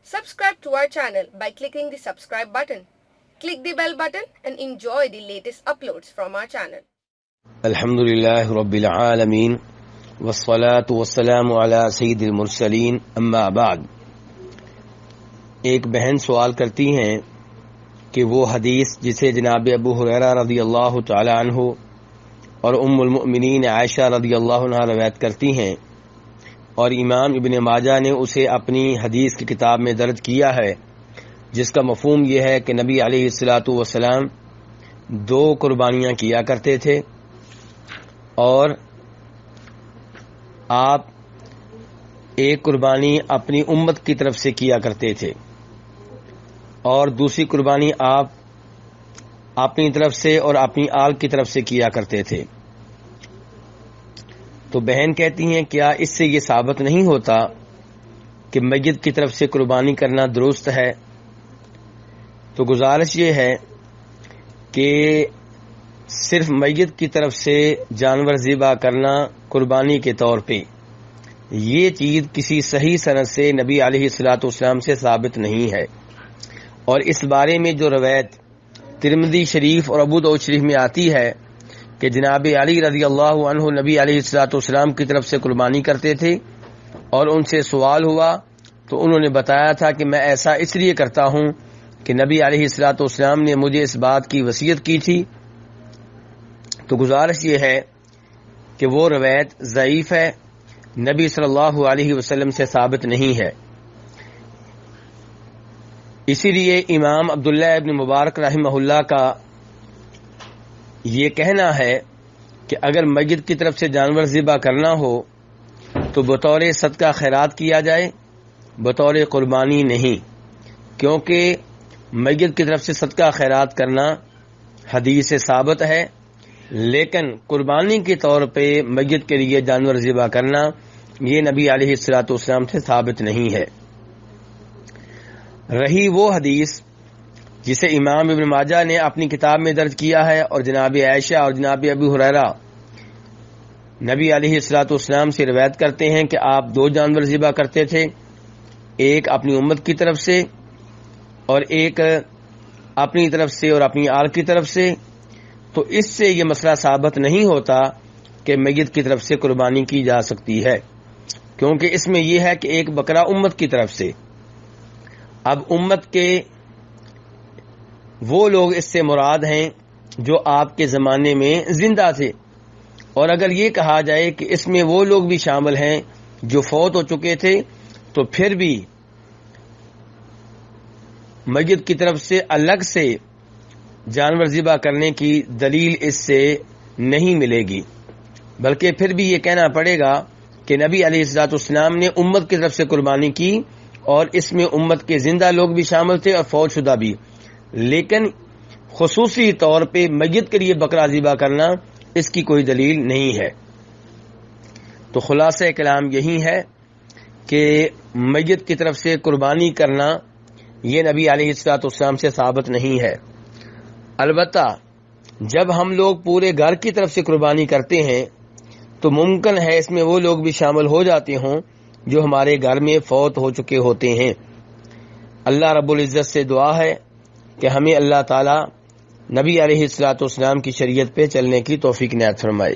Subscribe to our channel by clicking the subscribe button. Click the bell button and enjoy the latest uploads from our channel. الحمدللہ رب العالمین والصلاة والسلام علی سید المرسلین اما بعد. ایک بہن سوال کرتی ہیں کہ وہ حدیث جسے جناب ابو ہریرہ رضی اللہ تعالی عنہ اور ام المؤمنین عائشہ رضی اللہ عنہا روایت کرتی ہیں اور امام ابن ماجہ نے اسے اپنی حدیث کی کتاب میں درج کیا ہے، جس کا مفہوم یہ ہے کہ نبی علیہ الصلوۃ والسلام 2 قربانیاں کیا کرتے تھے اور آپ ایک قربانی اپنی امت کی طرف سے کیا کرتے تھے اور دوسری قربانی آپ اپنی طرف سے اور اپنی آل کی طرف سے کیا کرتے تھے. تو بہن کہتی ہیں کیا اس سے یہ ثابت نہیں ہوتا کہ میت کی طرف سے قربانی کرنا درست ہے؟ تو گزارش یہ ہے کہ صرف میت کی طرف سے جانور ذبح کرنا قربانی کے طور پہ یہ چیز کسی صحیح سند سے نبی علیہ الصلوۃ والسلام سے ثابت نہیں ہے، اور اس بارے میں جو روایت ترمذی شریف اور ابو داؤد شریف میں آتی ہے کہ جناب علی رضی اللہ عنہ نبی علیہ الصلوۃ والسلام کی طرف سے قربانی کرتے تھے اور ان سے سوال ہوا تو انہوں نے بتایا تھا کہ میں ایسا اس لیے کرتا ہوں کہ نبی علیہ الصلوۃ والسلام نے مجھے اس بات کی وصیت کی تھی. تو گزارش یہ ہے کہ وہ روایت ضعیف ہے، نبی صلی اللہ علیہ وسلم سے ثابت نہیں ہے. اسی لیے امام عبداللہ ابن مبارک رحمہ اللہ کا یہ کہنا ہے کہ اگر میت کی طرف سے جانور ذبح کرنا ہو تو بطور صدقہ خیرات کیا جائے، بطور قربانی نہیں، کیونکہ میت کی طرف سے صدقہ خیرات کرنا حدیث سے ثابت ہے، لیکن قربانی کے طور پہ میت کے لیے جانور ذبح کرنا یہ نبی علیہ الصلوۃ والسلام سے ثابت نہیں ہے. رہی وہ حدیث جسے امام ابن ماجہ نے اپنی کتاب میں درج کیا ہے اور جناب عائشہ اور جناب ابو ہریرہ نبی علیہ الصلوۃ والسلام سے روایت کرتے ہیں کہ آپ 2 جانور ذبح کرتے تھے، ایک اپنی امت کی طرف سے اور ایک اپنی طرف سے اور اپنی آل کی طرف سے. تو اس سے یہ مسئلہ ثابت نہیں ہوتا کہ میت کی طرف سے قربانی کی جا سکتی ہے، کیونکہ اس میں یہ ہے کہ ایک بکرا امت کی طرف سے. اب امت کے وہ لوگ اس سے مراد ہیں جو آپ کے زمانے میں زندہ تھے، اور اگر یہ کہا جائے کہ اس میں وہ لوگ بھی شامل ہیں جو فوت ہو چکے تھے تو پھر بھی میت کی طرف سے الگ سے جانور ذبح کرنے کی دلیل اس سے نہیں ملے گی، بلکہ پھر بھی یہ کہنا پڑے گا کہ نبی علیہ الصلوۃ والسلام نے امت کی طرف سے قربانی کی اور اس میں امت کے زندہ لوگ بھی شامل تھے اور فوت شدہ بھی، لیکن خصوصی طور پہ میت کے لیے بکرا ذبح کرنا اس کی کوئی دلیل نہیں ہے. تو خلاصہ کلام یہی ہے کہ میت کی طرف سے قربانی کرنا یہ نبی علیہ الصلوۃ والسلام سے ثابت نہیں ہے. البتہ جب ہم لوگ پورے گھر کی طرف سے قربانی کرتے ہیں تو ممکن ہے اس میں وہ لوگ بھی شامل ہو جاتے ہوں جو ہمارے گھر میں فوت ہو چکے ہوتے ہیں. اللہ رب العزت سے دعا ہے کہ ہمیں اللہ تعالی نبی علیہ الصلوۃ والسلام کی شریعت پہ چلنے کی توفیق عنایت فرمائے.